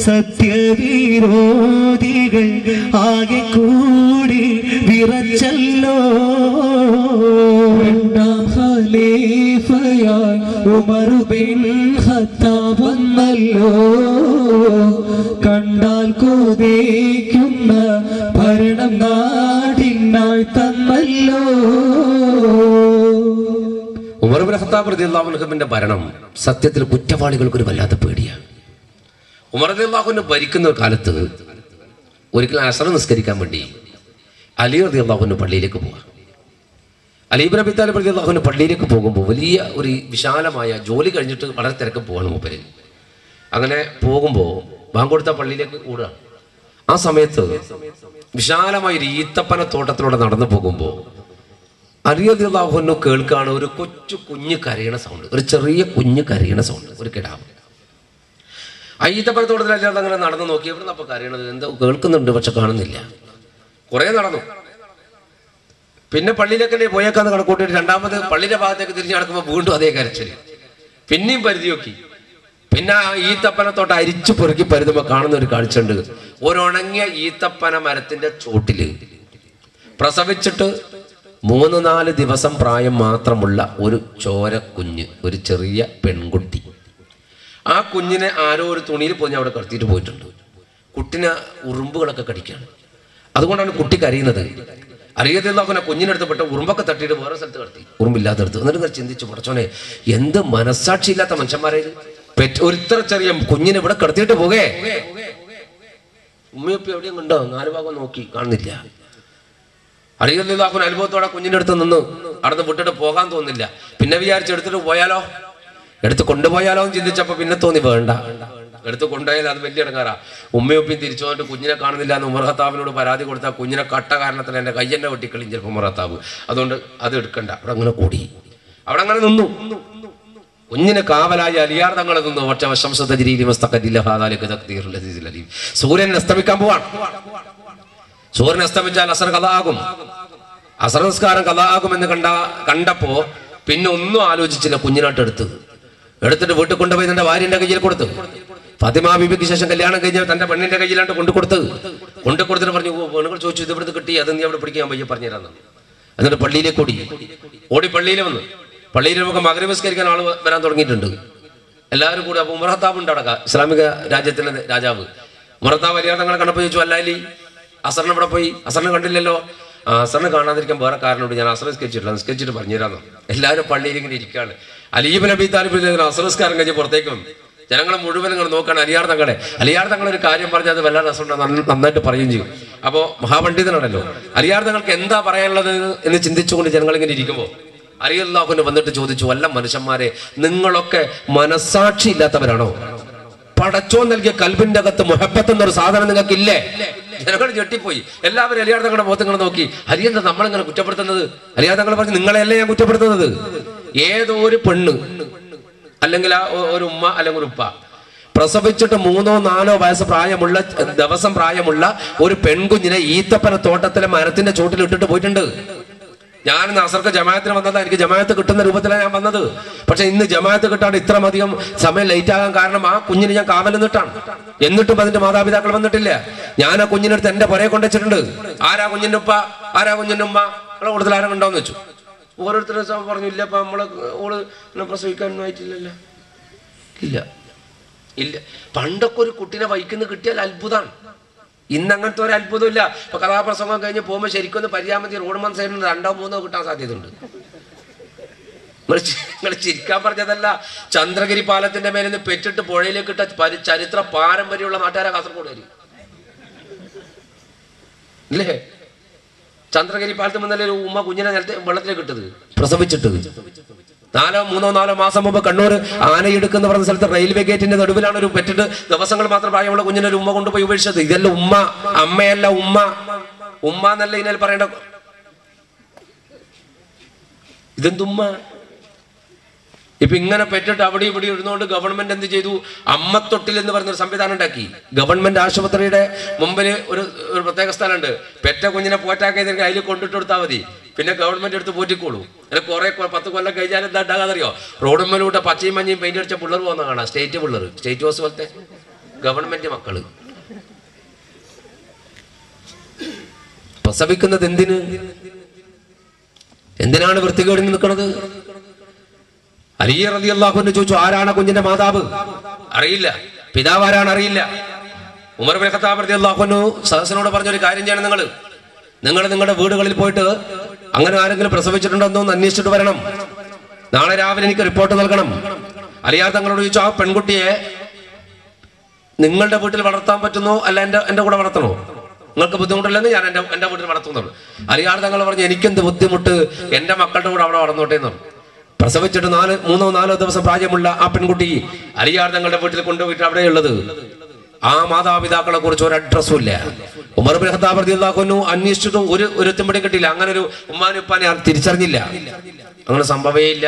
സത്യവിരോധികൾ ആകെ കൂടി വിറച്ചല്ലോ. ഖലീഫയായി Umar bin Khattab വന്നല്ലോ. കണ്ടാൽ കൊതിക്കുന്ന ഭരണം നാടിനായി തന്നല്ലോ. ഉമർ ഇബ്നു ഖത്താബ് റളിയല്ലാഹു അൻഹുവിന്റെ ഭരണം സത്യത്തിൽ കുറ്റവാളികൾക്ക് ഒരു വല്ലാത്ത പേടിയാണ്. ഉമർ റളിയല്ലാഹു അൻഹു ഭരിക്കുന്ന കാലത്ത് ഒരിക്കൽ അസർ നിസ്കരിക്കാൻ വേണ്ടി അലി റളിയല്ലാഹു അൻഹു പള്ളിയിലേക്ക് പോവാ. അലി ഇബ്നു അബീ താലിബ് റളിയല്ലാഹു അൻഹു പള്ളിയിലേക്ക് പോകുമ്പോൾ വലിയ ഒരു വിശാലമായ ജോലി കഴിഞ്ഞിട്ട് വളരെ തിരക്ക് പോവാണ് മൂപ്പര്. അങ്ങനെ പോകുമ്പോൾ ബാങ്ക് കൊടുത്ത പള്ളിയിലേക്ക് ഓടുക. ആ സമയത്ത് വിശാലമായ ഒരു ഈത്തപ്പന തോട്ടത്തിലൂടെ നടന്നു പോകുമ്പോൾ അലി റളിയല്ലാഹു അൻഹു കേൾക്കാണ് ഒരു കൊച്ചു കുഞ്ഞ് കരയണ സൗണ്ട്, ഒരു ചെറിയ കുഞ്ഞ് കരയണ സൗണ്ട്, ഒരു കിടാവ്. ആ ഈത്തപ്പന തോട്ടത്തിൽ അല്ലാതെ അങ്ങനെ നടന്നു നോക്കി, എവിടെ നിന്നപ്പോൾ കരയണത്, എന്താ കേൾക്കുന്നുണ്ട് പക്ഷെ കാണുന്നില്ല. കുറേ നടന്നു. പിന്നെ പള്ളിയിലേക്കല്ലേ പോയേക്കാന്ന് കണക്കൂട്ടിയിട്ട് രണ്ടാമത് പള്ളിയുടെ ഭാഗത്തേക്ക് തിരിഞ്ഞു നടക്കുമ്പോൾ വീണ്ടും അതേ കരച്ചില്. പിന്നെയും പരിധി നോക്കി. പിന്നെ ആ ഈത്തപ്പനത്തോട്ട് അരിച്ചു പെറുക്കി പരുതുമ്പോൾ കാണുന്ന ഒരു കാഴ്ചയുണ്ട്. ഒരുണങ്ങിയ ഈത്തപ്പന മരത്തിന്റെ ചോട്ടില് പ്രസവിച്ചിട്ട് 3-4 ദിവസം പ്രായം മാത്രമുള്ള ഒരു ചോര കുഞ്ഞ്, ഒരു ചെറിയ പെൺകുട്ടി. ആ കുഞ്ഞിനെ ആരോ ഒരു തുണിയിൽ പൊഞ്ഞ് അവിടെ കടത്തിയിട്ട് പോയിട്ടുണ്ട്. കുട്ടിനെ ഉറുമ്പുകളൊക്കെ കടിക്കാണ്. അതുകൊണ്ടാണ് കുട്ടി കരയുന്നത്. അറിയത്തില്ല കുഞ്ഞിനെടുത്ത് പെട്ട ഉറുമ്പൊക്കെ തട്ടിയിട്ട് വേറെ സ്ഥലത്ത് കടത്തി, ഉറുമ്പില്ലാത്തടുത്ത്. എന്നിട്ട് ചിന്തിച്ചു, പടച്ചോനെ എന്ത് മനസ്സാക്ഷിയില്ലാത്ത മനുഷ്യന്മാരെ, ഒരിത്ര ചെറിയ കുഞ്ഞിനെ ഇവിടെ കടത്തിയിട്ട് പോകേ. ഉമ്മയപ്പ എവിടെയും കണ്ടോ? 4 ഭാഗം നോക്കി, കാണുന്നില്ല. അറിയത്തില്ല അനുഭവത്തോടെ കുഞ്ഞിന്റെ അടുത്ത് നിന്ന് അവിടെ വിട്ടിട്ട് പോകാൻ തോന്നില്ല. പിന്നെ വിചാരിച്ച് എടുത്തിട്ട് പോയാലോ, എടുത്ത് കൊണ്ടുപോയാലോ എന്ന് ചിന്തിച്ചപ്പോ പിന്നെ തോന്നി വേണ്ട, എടുത്ത് കൊണ്ടുപോയാൽ അത് വലിയ ഇടങ്ങാറാ. ഉമ്മയൊപ്പിയും തിരിച്ചു വന്നിട്ട് കുഞ്ഞിനെ കാണുന്നില്ല എന്ന് ഉമർ ഖത്താബിനോട് പരാതി കൊടുത്താൽ കുഞ്ഞിനെ കട്ട കാരണത്തിൽ എൻ്റെ കയ്യെന്നെ വെട്ടിക്കളിയും ചിലപ്പോൾ ഉമർ ഖത്താബ്. അതുകൊണ്ട് അത് എടുക്കണ്ട. അവിടെ അങ്ങനെ കൂടി, അവിടെ അങ്ങനെ നിന്നു. കുഞ്ഞിന് കാവലായി അലിയാർ തങ്ങൾ നിന്നു. സൂര്യൻ അസ്തമിക്കാൻ പോവാണ്. സൂര്യൻ അസ്തമിച്ചാൽ അസർ കലാകും, അസർ നിസ്കാരം കലാകുമെന്ന് കണ്ടപ്പോ പിന്നെ ഒന്നും ആലോചിച്ചില്ല. കുഞ്ഞിനാട്ട് എടുത്തിട്ട് വീട്ടിൽ കൊണ്ടുപോയി തന്റെ ഭാര്യന്റെ കയ്യിൽ കൊടുത്തു. ഫാത്തിമ ബീബിക്ക് ശേഷം കല്യാണം കഴിഞ്ഞ തന്റെ പെണ്ണിന്റെ കയ്യിലാണ്ട് കൊണ്ടുകൊടുത്തിട്ട് പറഞ്ഞു, പെണ്ണുങ്ങൾ ചോദിച്ചു ഇത് ഇവിടുന്ന് കിട്ടി, അത് നീ അവിടെ പിടിക്കാൻ പയ്യെ പറഞ്ഞു തരാൻ. എന്നിട്ട് പള്ളിയിലേക്ക് ഓടി പള്ളിയിൽ വന്നു. പള്ളിയിൽ നമുക്ക് മഗ്‌രിബ് നിസ്കരിക്കാൻ ആൾ വരാൻ തുടങ്ങിയിട്ടുണ്ട്. എല്ലാവരും കൂടി. അപ്പൊ ഉമർ ഖത്താബ് ഉണ്ട് അവിടെ, ഇസ്ലാമിക രാജ്യത്തിലെ രാജാവ്. ഉമർ ഖത്താബ് അലിയാർ തങ്ങളെ കണ്ടപ്പോൾ ചോദിച്ചു, അല്ല അലി അസറിനെ ഇവിടെ പോയി, അസറിനെ കണ്ടില്ലല്ലോ. അസറിനെ കാണാതിരിക്കാൻ വേറെ കാരണമുണ്ട്, ഞാൻ അസർ നിസ്കരിച്ചിട്ട് പറഞ്ഞു തരാമെന്ന്. എല്ലാവരും പള്ളിയിൽ ഇങ്ങനെ ഇരിക്കുകയാണ്. അലി ഇബ്നു അബീ താലിബ് അസർ നിസ്കാരം കഴിഞ്ഞ് പുറത്തേക്ക് വന്നു. ജനങ്ങളെ മുഴുവൻ ഇങ്ങനെ നോക്കുകയാണ് അലിയാർ തങ്ങൾ ഒരു കാര്യം പറഞ്ഞാൽ അത് വല്ലാതെ രസമുണ്ട്, നന്നായിട്ട് പറയുകയും ചെയ്യും. അപ്പോൾ മഹാപണ്ഡിതനാണല്ലോ. അലിയാർ തങ്ങൾക്ക് എന്താ പറയാനുള്ളത് എന്ന് ചിന്തിച്ചുകൊണ്ട് ജനങ്ങളിങ്ങനെ ഇരിക്കുമ്പോൾ അലിയല്ലാഹുവിന് വന്നിട്ട് ചോദിച്ചു, അല്ല മനുഷ്യന്മാരെ, നിങ്ങളൊക്കെ മനസാക്ഷി ഇല്ലാത്തവരാണോ? പടച്ചോൻ നൽകിയ കൽബിന്റെ അകത്ത് മുഹബത്ത് എന്നൊരു സാധനം നിങ്ങൾക്ക് ഇല്ലേ? ജനങ്ങൾ ഞെട്ടിപ്പോയി. എല്ലാവരും അലിയാർ തങ്ങളുടെ മുഖത്ത് ഇങ്ങനെ നോക്കി. അലിയെന്താ നമ്മളിങ്ങനെ കുറ്റപ്പെടുത്തുന്നത്? അലിയാർ തങ്ങൾ പറഞ്ഞു, നിങ്ങളെയല്ലേ ഞാൻ കുറ്റപ്പെടുത്തുന്നത്. ഏതോ ഒരു പെണ്ണ് അല്ലെങ്കിൽ ഒരു ഉമ്മ അല്ലെങ്കിൽ ഒരു ഉപ്പ പ്രസവിച്ചിട്ട് 3-4 വയസ്സ് ദിവസം പ്രായമുള്ള ഒരു പെൺകുഞ്ഞിനെ ഈത്തപ്പന തോട്ടത്തിലെ മരത്തിന്റെ ചോട്ടിൽ ഇട്ടിട്ട് പോയിട്ടുണ്ട്. ഞാൻ അസർക്ക് ജമാഅത്തിന് വന്നതാണ്, എനിക്ക് ജമാഅത്ത് കിട്ടുന്ന രൂപത്തിലാണ് ഞാൻ വന്നത്. പക്ഷെ ഇന്ന് ജമാഅത്ത് കിട്ടാണ്ട് ഇത്രമധികം സമയം ലേറ്റ് ആകാൻ കാരണം ആ കുഞ്ഞിന് ഞാൻ കാവൽ നിന്നിട്ടാണ്. എന്നിട്ടും അതിന്റെ മാതാപിതാക്കൾ വന്നിട്ടില്ല. ഞാൻ ആ കുഞ്ഞിനടുത്ത് എന്റെ പുറകെ കൊണ്ടുവച്ചിട്ടുണ്ട്. ആരാ കുഞ്ഞിന്റെ ഉപ്പ, ആരാ കുഞ്ഞിന്റെ ഉമ്മ, നമ്മളെ കൂടുതൽ ആരും കണ്ടോന്ന് വെച്ചു. ഓരോരുത്തരും പറഞ്ഞു, ഇല്ല അപ്പൊ നമ്മള് ഓള് പ്രസവിക്കാനൊന്നും ആയിട്ടില്ലല്ലോ. ഇല്ല. പണ്ടൊക്കെ ഒരു കുട്ടീനെ വൈക്കുന്ന കിട്ടിയാൽ അത്ഭുതമാണ്. ഇന്ന് അങ്ങനത്തെ ഒരു അത്ഭുതം ഇല്ല. ഇപ്പൊ കഥാപ്രസംഗം കഴിഞ്ഞ് പോകുമ്പോൾ ശരിക്കും ഒന്ന് പരിയാമതി റോഡ് സൈഡിൽ 2-3 കിട്ടാൻ സാധ്യതയുണ്ട്. നിങ്ങൾ ചിരിക്കാൻ പറഞ്ഞതല്ല. ചന്ദ്രഗിരി പാലത്തിന്റെ മേലെ നിന്ന് പെറ്റിട്ട് പുഴയിലേക്ക് ഇട്ട ചരിത്ര പാരമ്പര്യമുള്ള നാട്ടുകാരെ കാസർഗോഡ് വരും അല്ലേ? ചന്ദ്രഗിരി പാലത്ത് മുന്നേ ഒരു ഉമ്മ കുഞ്ഞിനെ വെള്ളത്തിലേക്ക് ഇട്ടത് പ്രസവിച്ചിട്ട് 4 മാസം മുമ്പ് കണ്ണൂർ ആനയിടുക്കെന്ന് പറഞ്ഞ സ്ഥലത്ത് റെയിൽവേ ഗേറ്റിന്റെ നടുവിലാണ് ഒരു പെറ്റിട്ട് ദിവസങ്ങൾ മാത്രം പ്രായമുള്ള കുഞ്ഞിനെ ഒരു ഉമ്മ കൊണ്ടുപോയി ഉപേക്ഷിച്ചത്. ഇതല്ല ഉമ്മ, അമ്മയല്ല ഉമ്മ. ഉമ്മ എന്നല്ല ഇതിനാൽ പറയേണ്ട. ഇതെന്തുമ്മ? ഇപ്പൊ ഇങ്ങനെ പെറ്റിട്ട് അവിടെ ഇവിടെ ഇടുന്നോണ്ട് ഗവൺമെന്റ് എന്ത് ചെയ്തു? അമ്മത്തൊട്ടിൽ എന്ന് പറഞ്ഞൊരു സംവിധാനം ഉണ്ടാക്കി. ഗവൺമെന്റ് ആശുപത്രിയുടെ മുമ്പിൽ ഒരു പ്രത്യേക സ്ഥലമുണ്ട്. പെറ്റ കുഞ്ഞിനെ പോറ്റാക്കിയതിന് അതിൽ കൊണ്ടിട്ട് കൊടുത്താൽ മതി. പിന്നെ ഗവൺമെന്റ് എടുത്ത് പോറ്റിക്കോളൂ. അതിൽ കുറെ 10 കൊല്ലം കഴിഞ്ഞാൽ എന്താ ഉണ്ടാകാതറിയോ? റോഡുമ്മലൂടെ പച്ചയും മഞ്ഞയും പെയിന്റ് അടിച്ച പിള്ളേർ പോകുന്ന കാണാം. സ്റ്റേറ്റ് പിള്ളേർ, സ്റ്റേറ്റ് ഹോസ് പോലത്തെ ഗവൺമെന്റ് മക്കള്. പ്രസവിക്കുന്നത് എന്തിനാണ് വൃത്തികേടിന് നിൽക്കുന്നത്? അലി റളിയല്ലാഹു അൻഹു ചോദിച്ചു, ആരാണ് കുഞ്ഞിന്റെ മാതാവ്? അറിയില്ല. പിതാവ് ആരാണ്? അറിയില്ല. ഉമർ ഇബ്നു ഖത്താബ് റളിയല്ലാഹു അൻഹു സദസ്സിനോട് പറഞ്ഞൊരു കാര്യം ചെയ്യണം, നിങ്ങൾ നിങ്ങളുടെ വീടുകളിൽ പോയിട്ട് അങ്ങനെ ആരെങ്കിലും പ്രസവിച്ചിട്ടുണ്ടോ എന്ന് അന്വേഷിച്ചിട്ട് വരണം. നാളെ രാവിലെ എനിക്ക് റിപ്പോർട്ട് നൽകണം. അലിയാർ തങ്ങളോട് ചോദിച്ചു, ആ പെൺകുട്ടിയെ നിങ്ങളുടെ വീട്ടിൽ വളർത്താൻ പറ്റുന്നോ അല്ല എന്റെ കൂടെ വളർത്തണോ? നിങ്ങൾക്ക് ബുദ്ധിമുട്ടില്ലെങ്കിൽ ഞാൻ എന്റെ വീട്ടിൽ വളർത്തുന്നുള്ളൂ. അലിയാർ തങ്ങൾ പറഞ്ഞു, എനിക്കെന്ത് ബുദ്ധിമുട്ട്, എന്റെ മക്കളുടെ കൂടെ അവിടെ വളർന്നോട്ടെ എന്ന് പറഞ്ഞു. പ്രസവിച്ചിട്ട് 3-4 ദിവസം പ്രായമുള്ള ആ പെൺകുട്ടി അലിയാർ തങ്ങളുടെ വീട്ടിൽ കൊണ്ടുപോയിട്ട് അവിടെയുള്ളത്. ആ മാതാപിതാക്കളെ കുറിച്ച് ഒരു അഡ്രസ്സും ഇല്ല. ഉമർ ഇബ്നു ഖത്താബ് റളിയല്ലാഹു അൻഹു അന്വേഷിച്ചിട്ടും ഒരു എത്തുമ്പടിയും കിട്ടിയില്ല. അങ്ങനെ ഒരു ഉമ്മാനും ഉപ്പാനെ തിരിച്ചറിഞ്ഞില്ല. അങ്ങനെ സംഭവമേ ഇല്ല.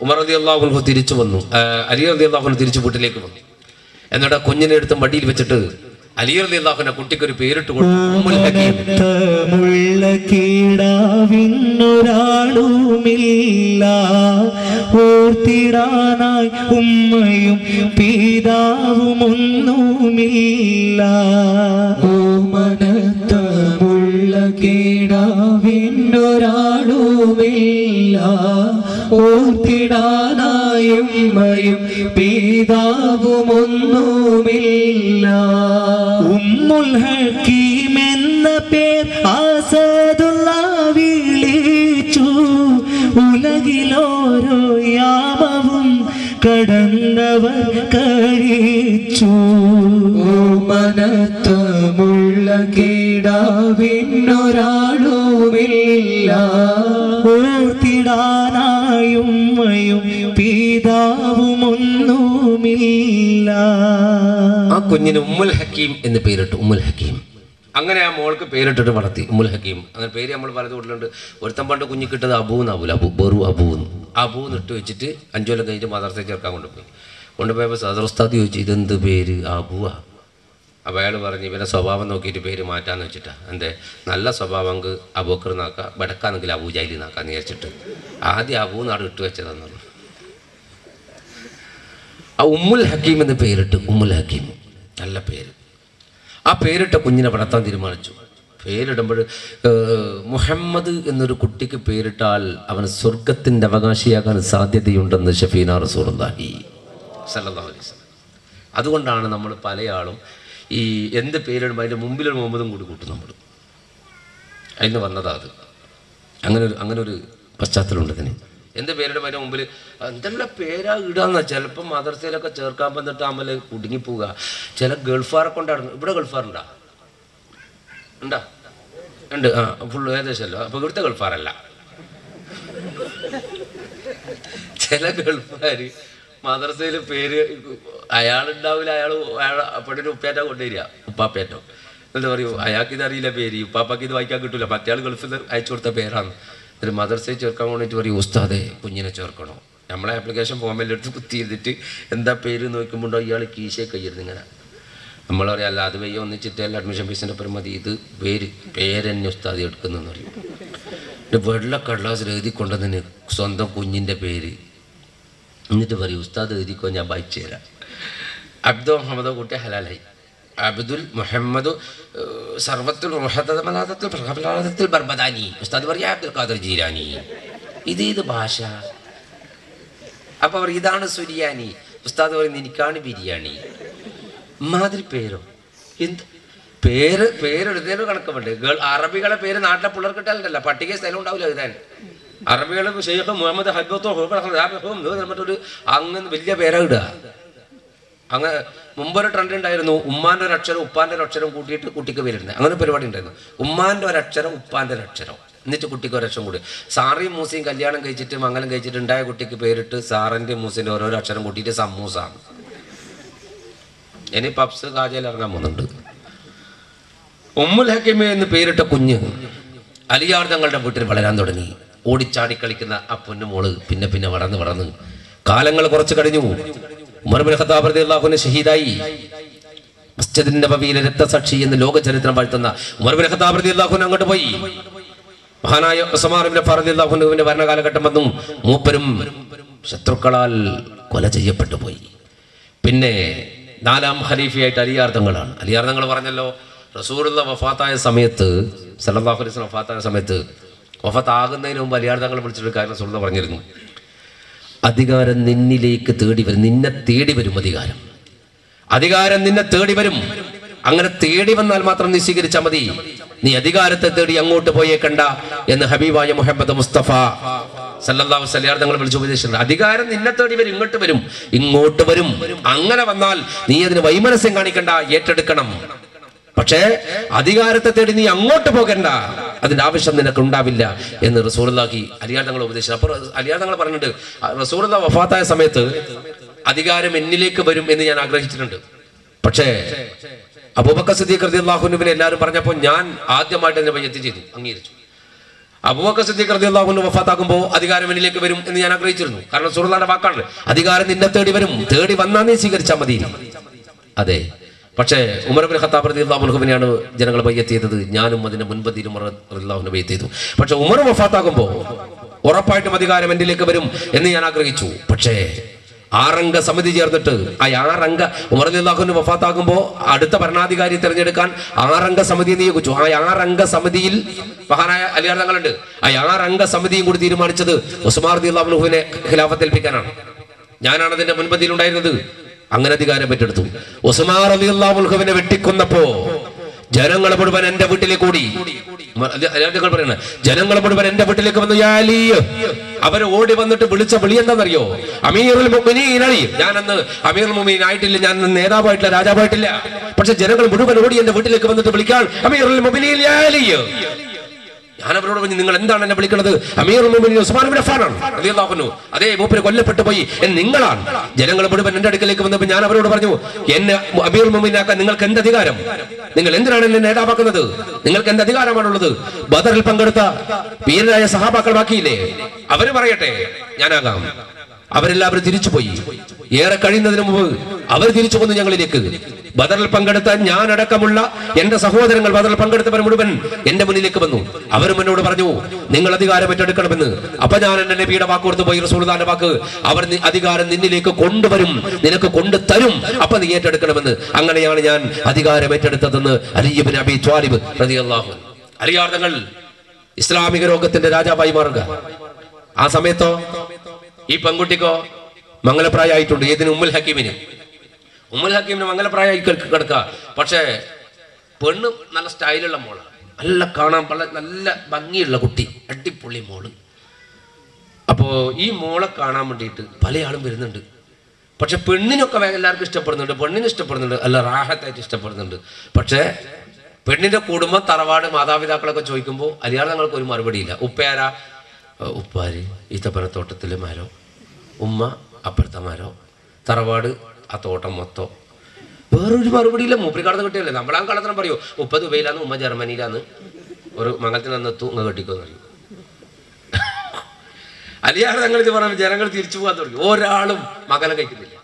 ഉമർ റളിയല്ലാഹു അൻഹു തിരിച്ചു വന്നു. അലി റളിയല്ലാഹു അൻഹു തിരിച്ചു വീട്ടിലേക്ക് വന്നു. എന്നിട്ട് കുഞ്ഞിനെ എടുത്ത് മടിയിൽ വെച്ചിട്ട് അലി റളിയല്ലാഹു അൻഹു കുട്ടിക്ക് ഒരു പേരിട്ട് കൊടുത്തു, ഉമ്മുൽ ഹകീം. ഓർത്തിടാനായി ഉമ്മയും പിതാവും ഒന്നുമില്ല. ഓമനത്തമുള്ള കീടാവിനൊരാളുമില്ല. ഓർത്തിടാനായി ഉമ്മയും പിതാവും ഒന്നുമില്ല. ഉമ്മുൽ ഹകീം എന്ന പേർ അസദുള്ള വിളിച്ചു. ഉലകിലോരോ യാമവും കടന്നവർ കഴിച്ചു. ഓമനത്തമുള്ള കീടാവിനൊരാളുമില്ല. ഓർത്തിടാനായി ഉമ്മയും പിതാവും ഒന്നുമില്ല. ആ കുഞ്ഞിന് ഉമ്മുൽ ഹക്കീം എന്ന് പേരിട്ടു. ഉമ്മുൽ ഹക്കീം. അങ്ങനെ ആ മോൾക്ക് പേരിട്ടിട്ട് വളർത്തി, ഉമ്മുൽ ഹക്കീം. അങ്ങനെ പേര് നമ്മൾ പലത് വീട്ടിലുണ്ട്. ഒരുത്തം പണ്ട് കുഞ്ഞിക്കിട്ടത് അബൂന്നാവൂല, ബെറു അബൂന്ന് ഇട്ട് വെച്ചിട്ട് 5 കൊല്ലം കഴിഞ്ഞിട്ട് മദർസയിൽ ചേർക്കാൻ കൊണ്ടുപോയപ്പോൾ സദർ ഉസ്താദ് ചോദിച്ചു, ഇതെന്ത് പേര്? അബൂവാ. അപ്പോൾ അയാൾ പറഞ്ഞു, ഇവരെ സ്വഭാവം നോക്കിയിട്ട് പേര് മാറ്റാന്ന് വെച്ചിട്ടാ. എന്തേ, നല്ല സ്വഭാവമെങ്കിൽ അബൂക്കർ നാക്കാം, ബടക്കാണെങ്കിൽ അബൂജാലി നാക്കാന്ന് വിചാരിച്ചിട്ട് ആദ്യം അബൂന്നാട് ഇട്ട് വെച്ചതെന്നുള്ളു. ആ ഉമ്മുൽ ഹക്കീം എന്ന് പേരിട്ട്. ഉമ്മുൽ ഹക്കീം നല്ല പേര്. ആ പേരിട്ട കുഞ്ഞിനെ വളർത്താൻ തീരുമാനിച്ചു. പേരിടുമ്പോൾ മുഹമ്മദ് എന്നൊരു കുട്ടിക്ക് പേരിട്ടാൽ അവന് സ്വർഗത്തിൻ്റെ അവകാശിയാകാൻ സാധ്യതയുണ്ടെന്ന് ഷഫീന റസൂലുള്ളാഹി സ്വല്ലല്ലാഹു അലൈഹി വസല്ലം. അതുകൊണ്ടാണ് നമ്മൾ പല ആളും ഈ എന്ത് പേരിടുമ്പോൾ അതിൻ്റെ മുമ്പിലൊരു മുഹമ്മദും കൂടി കൂട്ടും. നമ്മൾ അതിന് വന്നതാ അത്. അങ്ങനെ ഒരു പശ്ചാത്തലമുണ്ട് ഇതിന്. എന്ത് പേരിടുമ്പോൾ അതിൻ്റെ മുമ്പിൽ എന്തെല്ലാം പേരാ ഇടാന്നാ. ചിലപ്പോൾ മദർസയിലൊക്കെ ചേർക്കാൻ വന്നിട്ട് അമ്മൽ കുടുങ്ങിപ്പോവുക. ചില ഗൾഫാറെ കൊണ്ടായിരുന്നു. ഇവിടെ ഗൾഫാറുണ്ടാ? ഉണ്ട്. ആ ഫുള്ള് ഏകദേശമല്ലോ. അപ്പോൾ ഇവിടുത്തെ ഗൾഫാറല്ല. ചില ഗൾഫാർ മദർസയിൽ പേര് അയാളുണ്ടാവില്ല. അയാൾ അപ്പോഴൊരു ഉപ്പേറ്റോ കൊണ്ടുവരിക, ഉപ്പാപ്പേറ്റോ. എന്താ പറയൂ, അയാൾക്ക് ഇതറിയില്ല പേര്, ഉപ്പാപ്പാക്ക് ഇത് വായിക്കാൻ കിട്ടില്ല. മറ്റേ ആൾ ഗൾഫിൽ അയച്ചു കൊടുത്ത പേരാണ്. ഒരു മദർസയിൽ ചേർക്കാൻ വേണ്ടിയിട്ട് പറയും, ഉസ്താദേ കുഞ്ഞിനെ ചേർക്കണോ? നമ്മളെ ആപ്ലിക്കേഷൻ ഫോമിൽ എടുത്ത് കുത്തി ചെയ്തിട്ട് എന്താ പേര് നോക്കുമ്പോണ്ടോ ഇയാൾ കീശയെ കയ്യിരുന്ന് ഇങ്ങനെ. നമ്മൾ പറയാം, അല്ല അത് വയ്യ ഒന്നിച്ചിട്ടല്ല അഡ്മിഷൻ ഫീസിൻ്റെ പരം മതി, ഇത് പേരെന്നെ ഉസ്താദ് എടുക്കുന്നതെന്ന് പറയും. വെള്ള കടലാസിൽ എഴുതി കൊണ്ടതിന് സ്വന്തം കുഞ്ഞിൻ്റെ പേര്. എന്നിട്ട് പറയും, ഉസ്താദ് എഴുതിക്കോ, ഞാൻ വായിച്ചു തരാം. അബ്ദുൽ മുഹമ്മദോ കുട്ടി ഹലാലായി. അബ്ദുൽ മുഹമ്മദ് സർവത്തുൽ മുഹദ്ദത്തിൽ ബർബദാനി. ഉസ്താദ് പറയാ അബ്ദുൽ ഖാദർ ജീലാനി. ഇത് ഭാഷ. അപ്പൊ അവർ ഇതാണ് സുരിയാനി. ഉസ്താദ് പറയുന്നത് എനിക്കാണ് ബിരിയാണി. മാതിരി പേരോ എന്ത് പേരെഴുതിയാലും കണക്കുണ്ട്. അറബികളെ പേര് നാട്ടിലെ പിള്ളേർ കിട്ടാലുണ്ടല്ല, പട്ടിക സ്ഥലം ഉണ്ടാവില്ല എഴുതാൻ. അറബികൾ ഷെയ്ഖ് മുഹമ്മദ് ഹബ്ബത്തോ മറ്റൊരു അങ്ങനെ വലിയ പേരാ ഇടുക. അങ്ങനെ മുമ്പൊരു ട്രെൻഡ് ഉണ്ടായിരുന്നു, ഉമ്മാൻ്റെ ഒരു അക്ഷരം ഉപ്പാൻ്റെ ഒരു അക്ഷരം കൂട്ടിയിട്ട് കുട്ടിക്ക് പേരിടുന്നത്. അങ്ങനെ പരിപാടി ഉണ്ടായിരുന്നു. ഉമ്മാൻ്റെ ഒരക്ഷരം ഉപ്പാൻ്റെ ഒരക്ഷരം എന്നിട്ട് കുട്ടിക്ക് ഒരക്ഷരം കൂടി. സാറിയും മൂസയും കല്യാണം കഴിച്ചിട്ട് മംഗലം കഴിച്ചിട്ട് ഉണ്ടായ കുട്ടിക്ക് പേരിട്ട് സാറിൻ്റെ മൂസിൻ്റെ ഓരോരോ അക്ഷരം കൂട്ടിയിട്ട് സമൂസാണ്. ഇനി പപ്സ് കാജയിൽ ഇറങ്ങാൻ പോകുന്നുണ്ട്. ഉമ്മുൽ ഹക്കീം എന്ന് പേരിട്ട കുഞ്ഞ് അലിയാർ തങ്ങളുടെ വീട്ടിൽ വളരാൻ തുടങ്ങി. ഓടിച്ചാടി കളിക്കുന്ന ആ പൊന്നുമോള് പിന്നെ വളർന്ന് കാലങ്ങൾ കുറച്ച് കഴിഞ്ഞു. ഉമർ ഇബ്നു ഖത്താബ് റളിയല്ലാഹു അൻഹു ഷഹീദായി. മസ്ജിദുൻ നബവിയിലെ രക്തസാക്ഷി എന്ന് ലോക ചരിത്രം വാഴ്ത്തുന്ന ഉമർ ഇബ്നു ഖത്താബ് റളിയല്ലാഹു അൻഹു അങ്ങോട്ട് പോയി. മഹാനായ ഉസ്മാൻ ഇബ്നു അഫ്ഫാൻ റളിയല്ലാഹു അൻഹുവിന്റെ ഭരണകാലഘട്ടം വന്നു. മൂപ്പരും ശത്രുക്കളാൽ കൊല ചെയ്യപ്പെട്ടു പോയി. പിന്നെ 4ാം ഖലീഫയായിട്ട് അലിയാർ തങ്ങളാണ്. അലിയാർ തങ്ങൾ പറഞ്ഞല്ലോ, റസൂലുള്ള വഫാത്തായ സമയത്ത്, സല്ലല്ലാഹു അലൈഹി വസല്ലം വഫാത്തായ സമയത്ത്, വഫാത്താകുന്നതിന് മുമ്പ് അലിയാർ തങ്ങൾ വിളിച്ചിട്ട് കാര്യം റസൂലുള്ള പറഞ്ഞിരുന്നു, അധികാരം നിന്നിലേക്ക് തേടി വരും, നിന്നെ തേടി വരും അധികാരം. അധികാരം നിന്നെ തേടി വരും. അങ്ങനെ തേടി വന്നാൽ മാത്രം നീ സ്വീകരിച്ചാൽ മതി. നീ അധികാരത്തെ തേടി അങ്ങോട്ട് പോയേക്കണ്ട എന്ന് ഹബീബായ മുഹമ്മദ് മുസ്തഫ സല്ലല്ലാഹു അലൈഹി വസല്ലം തങ്ങൾ വിളിച്ചു ഉപദേശിച്ചിട്ടുണ്ട്. അധികാരം നിന്നെ തേടി വരും, ഇങ്ങോട്ട് വരും. അങ്ങനെ വന്നാൽ നീ അതിന് വൈമനസ്യം കാണിക്കണ്ട, ഏറ്റെടുക്കണം. പക്ഷേ അധികാരത്തെ തേടി നീ അങ്ങോട്ട് പോകണ്ട, അതിന്റെ ആവശ്യം നിനക്ക് ഉണ്ടാവില്ല എന്ന് റസൂലുള്ളാഹി അലിയാർ തങ്ങൾ ഉപദേശിച്ചു. അപ്പോൾ അലിയാർ തങ്ങൾ പറഞ്ഞിട്ടുണ്ട്, റസൂലുള്ളാഹി വഫാത്തായ സമയത്ത് അധികാരം എന്നിലേക്ക് വരും എന്ന് ഞാൻ ആഗ്രഹിച്ചിട്ടുണ്ട്. പക്ഷേ അബൂബക്കർ സിദ്ദീഖ് റളിയല്ലാഹു അൻഹുവിനെ എല്ലാവരും പറഞ്ഞപ്പോൾ ഞാൻ ആദ്യമായിട്ട് എന്നെ ബൈഅത്ത് ചെയ്തു, അംഗീകരിച്ചു. അബൂബക്കർ സിദ്ദീഖ് റളിയല്ലാഹു അൻഹു വഫാത്താകുമ്പോൾ അധികാരം എന്നിലേക്ക് വരും എന്ന് ഞാൻ ആഗ്രഹിച്ചിരുന്നു. കാരണം റസൂലുള്ളാഹിയുടെ വാക്കാണ്, അധികാരം നിന്നെ തേടി വരും, തേടി വന്നാൽ നീ സ്വീകരിച്ചാൽ മതി. അതെ. പക്ഷേ ഉമർ ഇബ്നു ഖത്താബ് റളിയല്ലാഹു അൻഹുവിനെയാണ് ജനങ്ങൾ ബൈഅത്ത് ചെയ്തത്. ഞാനും അതിന്റെ മുൻപന്തിയിൽ ഉമർ റളിയല്ലാഹു അൻഹു ബൈഅത്ത് ചെയ്തു. പക്ഷെ ഉമർ വഫാത്താകുമ്പോൾ ഉറപ്പായിട്ടും അധികാരം എന്നിലേക്ക് വരും എന്ന് ഞാൻ ആഗ്രഹിച്ചു. പക്ഷേ 6 അംഗ സമിതി ചേർന്നിട്ട് ആ 6 അംഗ ഉമർ റളിയല്ലാഹു അൻഹു വഫാത്താകുമ്പോൾ അടുത്ത ഭരണാധികാരി തിരഞ്ഞെടുക്കാൻ 6 അംഗ സമിതി നിയോഗിച്ചു. ആ 6 അംഗ സമിതിയിൽ മഹാനായ അലിയാർ തങ്ങളുണ്ട്. ആ 6 അംഗ സമിതിയും കൂടി തീരുമാനിച്ചത് ഉസ്മാൻ റളിയല്ലാഹു അൻഹുവിനെ ഖിലാഫത്ത് ഏൽപ്പിക്കാനാണ്. ഞാനാണ് അതിന്റെ മുൻപന്തിയിൽ ഉണ്ടായിരുന്നത്. അങ്ങനെ അധികാരം ഏറ്റെടുത്തു. ഉസ്മാൻ റളിയല്ലാഹു അൻഹുവിനെ വെട്ടിക്കൊന്നപ്പോ ജനങ്ങൾ മുഴുവൻ എന്റെ വീട്ടിലേക്ക് കൂടി. ജനങ്ങൾ മുഴുവൻ എന്റെ വീട്ടിലേക്ക് വന്നു. യാ അലി, അവർ ഓടി വന്നിട്ട് വിളിച്ച വിളി എന്താണെന്നറിയോ? അമീറുൽ മുഅ്മിനീൻ അലി. ഞാനന്ന് അമീറുൽ മുഅ്മിനീൻ ആയിട്ടില്ല, ഞാൻ നേതാവായിട്ടില്ല, രാജാവായിട്ടില്ല. പക്ഷെ ജനങ്ങൾ മുഴുവൻ ഓടി എന്റെ വീട്ടിലേക്ക് വന്നിട്ട് വിളിക്കാൻ അമീറുൽ മുഅ്മിനീൻ യാ അലി. ഞാൻ അവരോട് പറഞ്ഞു, നിങ്ങൾ എന്താണ് എന്നെ വിളിക്കുന്നത്? അമീറുൽ മുഅ്മിനീൻ ഉസ്മാൻ ഇബ്നു അഫ്ഫാൻ റളിയല്ലാഹു അൻഹു. അതേ, മൂപ്പര് കൊല്ലപ്പെട്ടു പോയി, നിങ്ങളാണ്. ജനങ്ങൾ മുഴുവൻ എന്റെ അടുക്കലേക്ക് വന്നപ്പോൾ ഞാൻ അവരോട് പറഞ്ഞു, എന്നെ അമീറുൽ മുഅ്മിനീനാക്കാൻ നിങ്ങൾക്ക് എന്ത് അധികാരം? നിങ്ങൾ എന്തിനാണ് എന്നെ നേതാവാക്കുന്നത്? നിങ്ങൾക്ക് എന്ത് അധികാരമാണുള്ളത്? ബദറിൽ പങ്കെടുത്ത വീരരായ സഹാബാക്കൾ ബാക്കിയില്ലേ? അവര് പറയട്ടെ, ഞാനാകാം. അവരെല്ലാവരും തിരിച്ചുപോയി. ഏറെ കഴിയുന്നതിന് മുമ്പ് അവർ തിരിച്ചു വന്നു ഞങ്ങളിലേക്ക്. ബദറിൽ പങ്കെടുത്ത ഞാൻ അടക്കമുള്ള എന്റെ സഹോദരങ്ങൾ, ബദറിൽ പങ്കെടുത്തവർ മുഴുവൻ എന്റെ മുന്നിലേക്ക് വന്നു. അവരും എന്നോട് പറഞ്ഞു, നിങ്ങൾ അധികാരം ഏറ്റെടുക്കണമെന്ന്. അപ്പൊ ഞാൻ എന്റെ നബിയുടെ വാക്ക് കൊടുത്തു പോയി, റസൂലുള്ളാഹിന്റെ വാക്ക്. അവർ അധികാരം നിന്നിലേക്ക് കൊണ്ടുവരും, നിനക്ക് കൊണ്ടുതരും, അപ്പൊ നീ ഏറ്റെടുക്കണമെന്ന്. അങ്ങനെയാണ് ഞാൻ അധികാരം ഏറ്റെടുത്തതെന്ന് അലി ഇബ്നു അബീ ത്വാലിബ് റളിയല്ലാഹു അൻഹു. അലിയാർ തങ്ങൾ ഇസ്ലാമിക ലോകത്തിന്റെ രാജാവായി മാറുക. ആ സമയത്തോ ഈ പെൺകുട്ടിക്കോ മംഗലപ്രായമായിട്ടുണ്ട്. ഏതിന്? ഉമ്മുൽ ഹക്കീമിന് മംഗലപ്രായമായി കിടക്കുക. പക്ഷേ പെണ്ണ് നല്ല സ്റ്റൈലുള്ള മോള്, നല്ല കാണാൻ നല്ല ഭംഗിയുള്ള കുട്ടി, അടിപൊളി മോള്. അപ്പോ ഈ മോളെ കാണാൻ വേണ്ടിയിട്ട് പല ആളും വരുന്നുണ്ട്. പക്ഷെ പെണ്ണിനൊക്കെ എല്ലാവർക്കും ഇഷ്ടപ്പെടുന്നുണ്ട്, പെണ്ണിന് ഇഷ്ടപ്പെടുന്നുണ്ട്, അല്ല റാഹത്തായിട്ട് ഇഷ്ടപ്പെടുന്നുണ്ട്. പക്ഷേ പെണ്ണിന്റെ കുടുംബം, തറവാട്, മാതാപിതാക്കളൊക്കെ ചോദിക്കുമ്പോൾ അലിയാർ തങ്ങൾക്ക് ഒരു മറുപടിയില്ല. ഉപ്പയാരാ? ഉപ്പാര് ഈത്തപ്പനത്തോട്ടത്തിലെ മരോ, ഉമ്മ അപ്പുറത്തെ മരോ, തറവാട് ആ തോട്ടം മൊത്തം. വേറൊരു മറുപടിയില്ല. മൂപ്പരി കടന്ന് കിട്ടിയല്ലേ. നമ്മളാ കള്ളത്തരം പറയൂ, 30 ദുബൈയിലാന്ന്, ഉമ്മ ജർമ്മനിയിലാന്ന്, ഒരു മംഗലത്തിൽ നിന്നെത്തു ഇങ്ങ് കെട്ടിക്കോന്ന് പറയും. അലിയാർ തങ്ങൾ ഇത് പറഞ്ഞ ജനങ്ങൾ തിരിച്ചു പോകാൻ തുടങ്ങി. ഒരാളും മംഗലം കഴിക്കുന്നില്ല.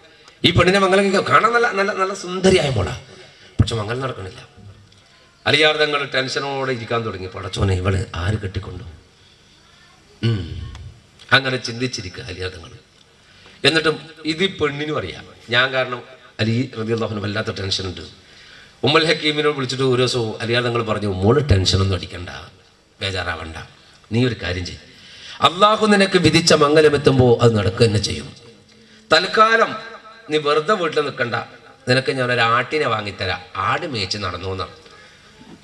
ഈ പെണ്ണിനെ മംഗലം കഴിക്കാൻ കാണാൻ നല്ല നല്ല നല്ല സുന്ദരിയായ മോളാ, പക്ഷെ മംഗലം നടക്കണില്ല. അലിയാർ തങ്ങൾ ടെൻഷനോടെ ഇരിക്കാൻ തുടങ്ങി. പടച്ചോനെ, ഇവള് ആര് കെട്ടിക്കൊണ്ടു? അങ്ങനെ ചിന്തിച്ചിരിക്കുക അലിയാർ തങ്ങൾ. എന്നിട്ടും ഇത് പെണ്ണിനും അറിയാം. ഞാൻ കാരണം അലി റളിയല്ലാഹു അൻഹു വല്ലാത്ത ടെൻഷനുണ്ട്. ഉമ്മുൽ ഹക്കീമിനോട് വിളിച്ചിട്ട് ഒരു ദിവസവും അലിയാർ തങ്ങൾ പറഞ്ഞു, മോള് ടെൻഷനൊന്നും അടിക്കണ്ട, ബേജാറാവണ്ട. നീ ഒരു കാര്യം ചെയ്യും, അള്ളാഹു നിനക്ക് വിധിച്ച മംഗലം എത്തുമ്പോൾ അത് നടക്കുക തന്നെ ചെയ്യും. തൽക്കാലം നീ വെറുതെ വീട്ടിൽ നിൽക്കണ്ട, നിനക്ക് ഞാനൊരു ആട്ടിനെ വാങ്ങിത്തരാം, ആട് മേച്ച് നടന്നു എന്നാണ്.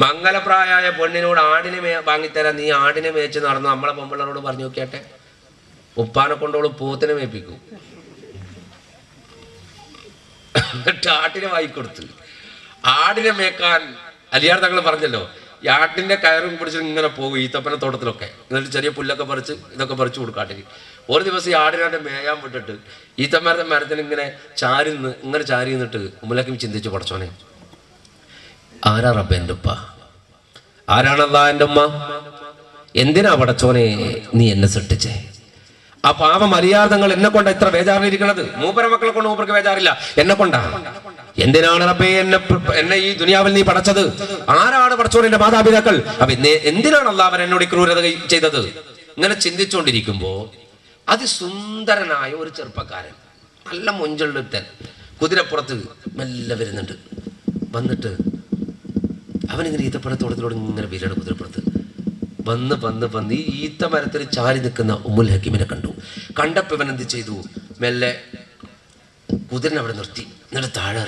മംഗലപ്രായമായ പെണ്ണിനോട് ആടിനെ വാങ്ങിത്തരാം, നീ ആടിനെ മേച്ച് നടന്നു. നമ്മളെ പെമ്പിള്ളേരോട് പറഞ്ഞു നോക്കിയാട്ടെ, ഉപ്പാനെ കൊണ്ടോളും പോത്തിനെ മേപ്പിക്കും. എന്നിട്ട് ആട്ടിനെ വാങ്ങിക്കൊടുത്ത് ആടിനെ മേക്കാൻ അലിയാർ തങ്ങൾ പറഞ്ഞല്ലോ, ഈ ആട്ടിന്റെ കയറും പിടിച്ചിട്ട് ഇങ്ങനെ പോകും ഈത്തപ്പന തോട്ടത്തിലൊക്കെ. എന്നിട്ട് ചെറിയ പുല്ലൊക്കെ പറിച്ച് ഇതൊക്കെ പറിച്ചു കൊടുക്കും ആട്ടിന്. ഒരു ദിവസം ഈ ആടിനെ മേയാൻ വിട്ടിട്ട് ഈത്തമരത്തെ മരത്തിന് ഇങ്ങനെ ചാരി നിന്നിട്ട് ഉമ്മുലക്കും ചിന്തിച്ചു, പടച്ചോനെ, ആരാ റബ്ബേ എൻ്റെ ഉപ്പ? ആരാണല്ലാ എൻ്റെ ഉമ്മ? എന്തിനാ പടച്ചോനെ നീ എന്നെ സൃഷ്ടിച്ചേ? ആ പാവം അലിയാർ തങ്ങൾ എന്നെ കൊണ്ടാ ഇത്ര ബേജാറിലിരിക്കണത്. മൂപ്പര മക്കളെ കൊണ്ട് മൂപ്പർക്ക് ബേജാറില്ല, എന്നെ കൊണ്ടാ. എന്തിനാണ് റബ്ബേ എന്നെ ഈ ദുനിയാവിൽ നീ പടച്ചത്? ആരാണ് പടച്ചോൻ എന്റെ മാതാപിതാക്കൾ? അപ്പൊ എന്തിനാണ് അല്ലാഹ് അവർ എന്നോട് ക്രൂരത ചെയ്തത്? ഇങ്ങനെ ചിന്തിച്ചുകൊണ്ടിരിക്കുമ്പോ അതിസുന്ദരനായ ഒരു ചെറുപ്പക്കാരൻ, നല്ല മൊഞ്ചുള്ളൊരുത്തൻ, കുതിരപ്പുറത്ത് മെല്ലെ വരുന്നുണ്ട്. വന്നിട്ട് അവനിങ്ങനെ ഈത്തപ്പഴത്തോട്ടത്തിലൂടെ ഇങ്ങനെ വരികയാണ്. കുതിരപ്പുറത്ത് വന്ന് ഈ ഈത്ത മരത്തിൽ ചാരി നിൽക്കുന്ന ഉമ്മുൽ ഹക്കീമിനെ കണ്ടു. കണ്ടപ്പോൾ ഇവൻ എന്ത് ചെയ്തു? മെല്ലെ കുതിരനെ അവിടെ നിർത്തി. എന്നിട്ട് താഴെ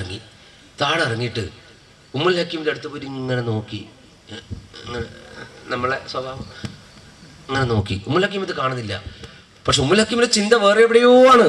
ഇറങ്ങിയിട്ട് ഉമ്മുൽ ഹക്കീമിൻ്റെ അടുത്ത് പോയിട്ട് ഇങ്ങനെ നോക്കി. നമ്മളെ സ്വഭാവം ഇങ്ങനെ നോക്കി. ഉമ്മുൽ ഹക്കീം ഇത് കാണുന്നില്ല. പക്ഷെ ഉമ്മുൽ ഹക്കീമിന്റെ ചിന്ത വേറെ എവിടെയോ ആണ്.